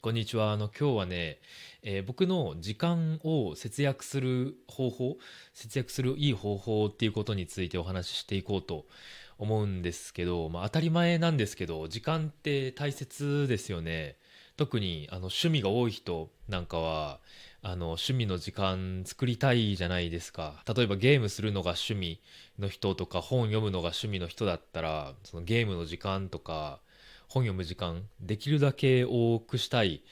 こんにちは。今日はね、僕の時間を節約する方法、節約するいい方法っていうことについてお話ししていこうと思うんですけど、当たり前なんですけど、時間って大切ですよね。特に趣味が多い人なんかは、趣味の時間作りたいじゃないですか。例えばゲームするのが趣味の人とか、本読むのが趣味の人だったら、そのゲームの時間とか、本読む時間できるだけ多くしたい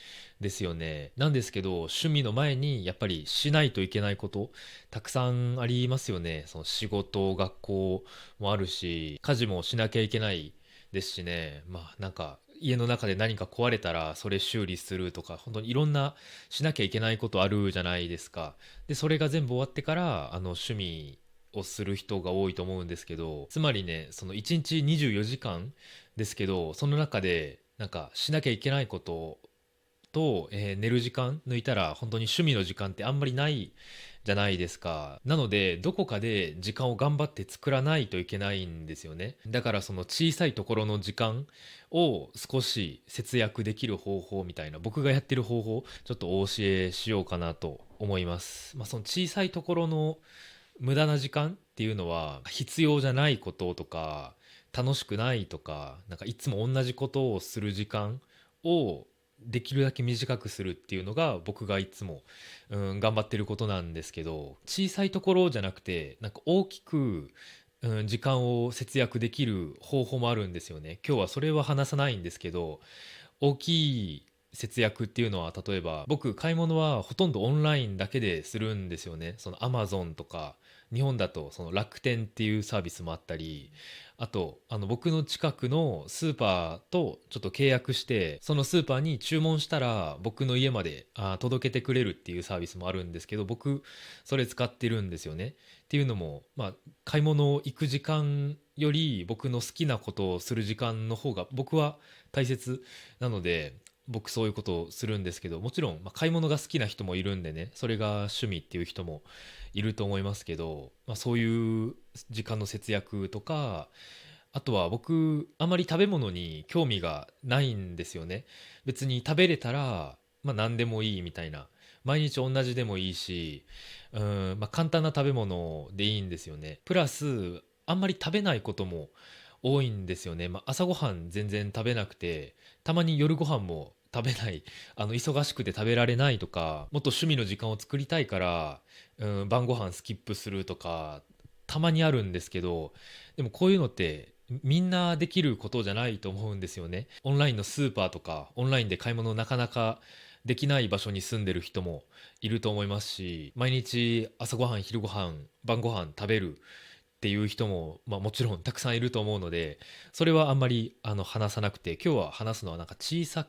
ですよね。なんですけど、趣味の前にやっぱりしないといけないことたくさんありますよね。その仕事、学校もあるし、家事もしなきゃいけないですしね。なんか家の中で何か壊れたらそれ修理するとか、本当にいろんなしなきゃいけないことあるじゃないですか。で、それが全部終わってから趣味をする人が多いと思うんですけど、つまりね、その1日24時間ですけど、その中でなんかしなきゃいけないことと、寝る時間抜いたら本当に趣味の時間ってあんまりないじゃないですか。なのでどこかで時間を頑張って作らないといけないんですよね。だからその小さいところの時間を少し節約できる方法みたいな、僕がやってる方法ちょっとお教えしようかなと思います。その小さいところの無駄な時間っていうのは必要じゃないこととか楽しくないとか、なんかいつも同じことをする時間をできるだけ短くするっていうのが僕がいつも、頑張ってることなんですけど、小さいところじゃなくてなんか大きく、時間を節約できる方法もあるんですよね。今日はそれは話さないんですけど、大きい節約っていうのは、例えば僕買い物はほとんどオンラインだけでするんですよね。そのアマゾンとか、日本だとその楽天っていうサービスもあったり、あと僕の近くのスーパーとちょっと契約して、そのスーパーに注文したら僕の家まで届けてくれるっていうサービスもあるんですけど、僕それ使ってるんですよね。っていうのも、買い物行く時間より僕の好きなことをする時間の方が僕は大切なので、僕そういうことをするんですけど、もちろん、買い物が好きな人もいるんでね、それが趣味っていう人もいると思いますけど、そういう時間の節約とか、あとは僕あまり食べ物に興味がないんですよね。別に食べれたら何でもいいみたいな、毎日同じでもいいし、簡単な食べ物でいいんですよね。プラスあんまり食べないことも多いんですよね。朝ごはん全然食べなくて、たまに夜ご飯も食べない、忙しくて食べられないとか、もっと趣味の時間を作りたいから、晩ご飯スキップするとかたまにあるんですけど、でもこういうのってみんなできることじゃないと思うんですよね。オンラインのスーパーとかオンラインで買い物なかなかできない場所に住んでる人もいると思いますし、毎日朝ごはん昼ごはん晩ごはん食べるっていう人も、もちろんたくさんいると思うので、それはあんまり話さなくて、今日は話すのはなんか小さ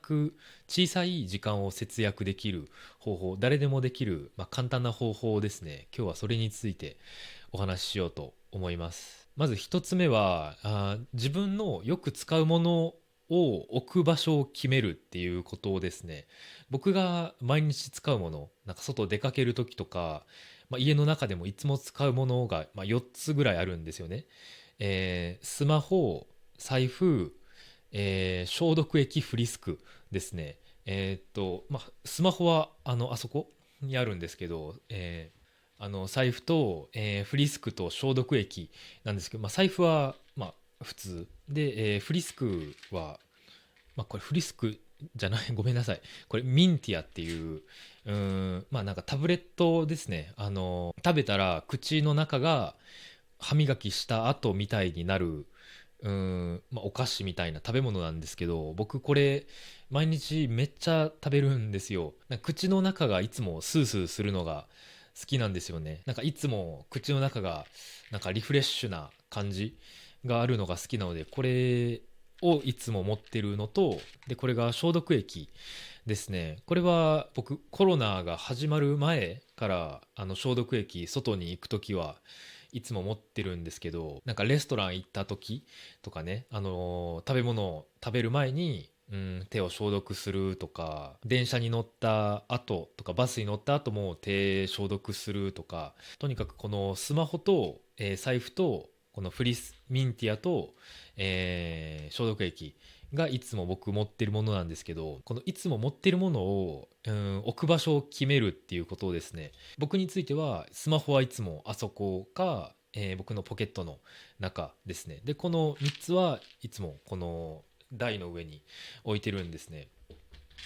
い時間を節約できる方法、誰でもできる、簡単な方法ですね。今日はそれについてお話ししようと思います。まず一つ目は、自分のよく使うものを置く場所を決めるっていうことですね。僕が毎日使うもの、なんか外出かける時とか、家の中でもいつも使うものが、4つぐらいあるんですよね。スマホ、財布、消毒液、フリスクですね。スマホはあそこにあるんですけど、財布と、フリスクと消毒液なんですけど、財布は普通で、フリスクは、これフリスクじゃないごめんなさい、これミンティアっていう、なんかタブレットですね。食べたら口の中が歯磨きした後みたいになる、お菓子みたいな食べ物なんですけど、僕これ毎日めっちゃ食べるんですよ。なんか口の中がいつもスースーするのが好きなんですよね。なんかいつも口の中がなんかリフレッシュな感じがあるのが好きなので、これをいつも持ってるのと、でこれが消毒液ですね。これは僕コロナが始まる前から消毒液外に行く時はいつも持ってるんですけど、なんかレストラン行った時とかね、食べ物を食べる前に、手を消毒するとか、電車に乗った後とかバスに乗った後も手消毒するとか、とにかくこのスマホと、財布とこのフリスミンティアと、消毒液がいつも僕持ってるものなんですけど、このいつも持ってるものを、置く場所を決めるっていうことをですね、僕についてはスマホはいつもあそこか、僕のポケットの中ですね。でこの3つはいつもこの台の上に置いてるんですね。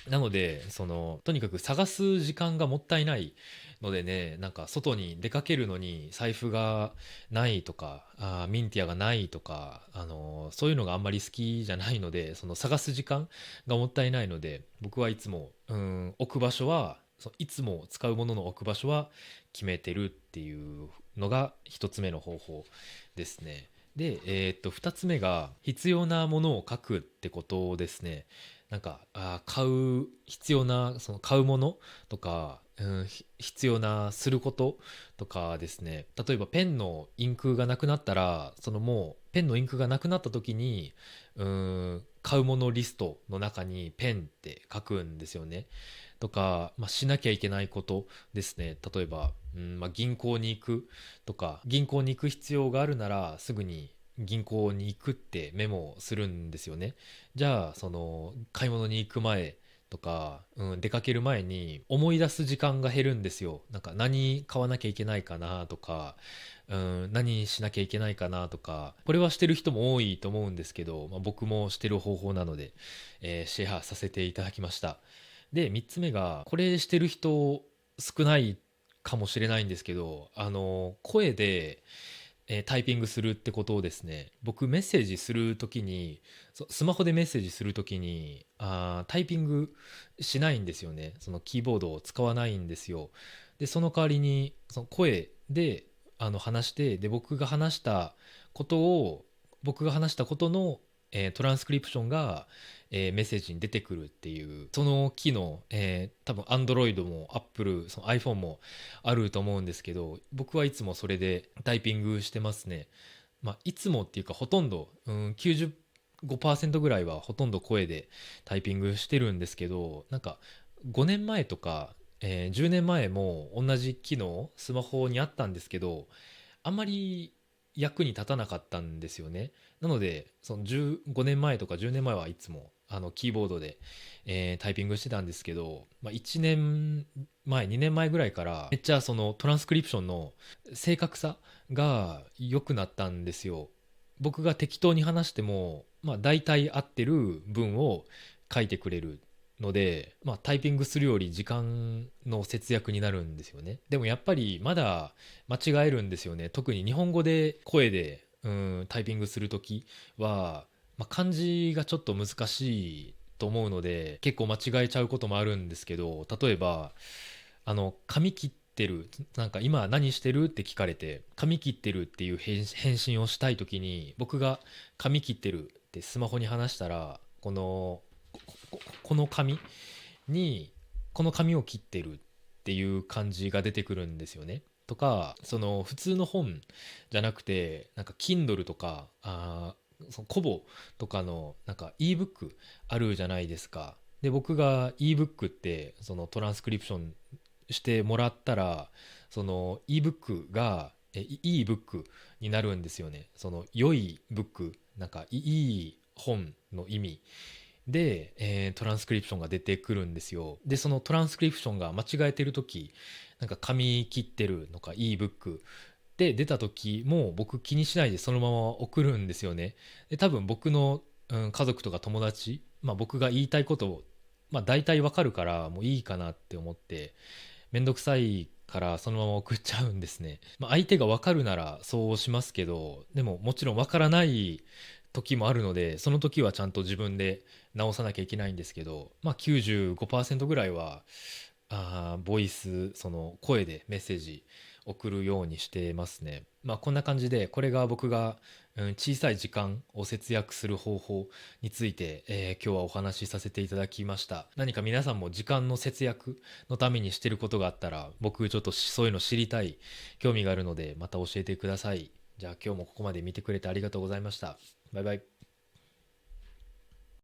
なのでとにかく探す時間がもったいないのでね、なんか外に出かけるのに財布がないとか、ミンティアがないとか、そういうのがあんまり好きじゃないので、その探す時間がもったいないので、僕はいつも置く場所は、いつも使うものの置く場所は決めてるっていうのが一つ目の方法ですね。で、2つ目が必要なものを書くってことですね。なんか買う必要なその買うものとか、必要なすることとかですね。例えばペンのインクがなくなったら、もうペンのインクがなくなった時に買うものリストの中にペンって書くんですよね。とか、しなきゃいけないことですね。例えば、銀行に行くとか、銀行に行く必要があるならすぐに銀行に行くってメモをするんですよね。じゃあ買い物に行く前とか、出かける前に思い出す時間が減るんですよ。なんか何買わなきゃいけないかなとか、何しなきゃいけないかなとか、これはしてる人も多いと思うんですけど、僕もしてる方法なので、シェアさせていただきました。で3つ目が、これしてる人少ないかもしれないんですけど、声でタイピングするってことをですね。僕メッセージするときに、スマホでメッセージするときにタイピングしないんですよね。そのキーボードを使わないんですよ。でその代わりにその声で話して、で僕が話したことの、トランスクリプションが、メッセージに出てくるっていうその機能、多分 Android も Apple、その iPhone もあると思うんですけど、僕はいつもそれでタイピングしてますね。いつもっていうかほとんど、95%ぐらいはほとんど声でタイピングしてるんですけど、なんか5年前とか、10年前も同じ機能スマホにあったんですけど、あんまり役に立たなかったんですよね。なのでその5年前とか10年前はいつもキーボードで、タイピングしてたんですけど、1年前2年前ぐらいからめっちゃそのトランスクリプションの正確さが良くなったんですよ。僕が適当に話しても、大体合ってる文を書いてくれるので、タイピングするより時間の節約になるんですよね。でもやっぱりまだ間違えるんですよね。特に日本語で声でタイピングするときは、漢字がちょっと難しいと思うので結構間違えちゃうこともあるんですけど、例えば髪切ってる、なんか今何してるって聞かれて髪切ってるっていう返信をしたいときに、僕が髪切ってるってスマホに話したら、この紙にこの紙を切ってるっていう感じが出てくるんですよね。とか、その普通の本じゃなくて、なんか Kindle とかそのコボとかのなんか ebook あるじゃないですか。で僕が ebook ってそのトランスクリプションしてもらったら、その ebook がいいブックになるんですよね。その良いブック、なんかいい本の意味で、トランスクリプションが出てくるんですよ。でそのトランスクリプションが間違えてる時、なんか紙切ってるのか ebook で出た時も僕気にしないでそのまま送るんですよね。で多分僕の、家族とか友達、僕が言いたいことを、大体わかるからもういいかなって思って、めんどくさいからそのまま送っちゃうんですね。相手がわかるならそうしますけど、でももちろんわからない時もあるので、その時はちゃんと自分で直さなきゃいけないんですけど、95%ぐらいはボイス、その声でメッセージ送るようにしてますね。こんな感じで、これが僕が、小さい時間を節約する方法について、今日はお話しさせていただきました。何か皆さんも時間の節約のためにしてることがあったら、僕ちょっとそういうの知りたい、興味があるので、また教えてください。じゃあ今日もここまで見てくれてありがとうございました。バイバイ。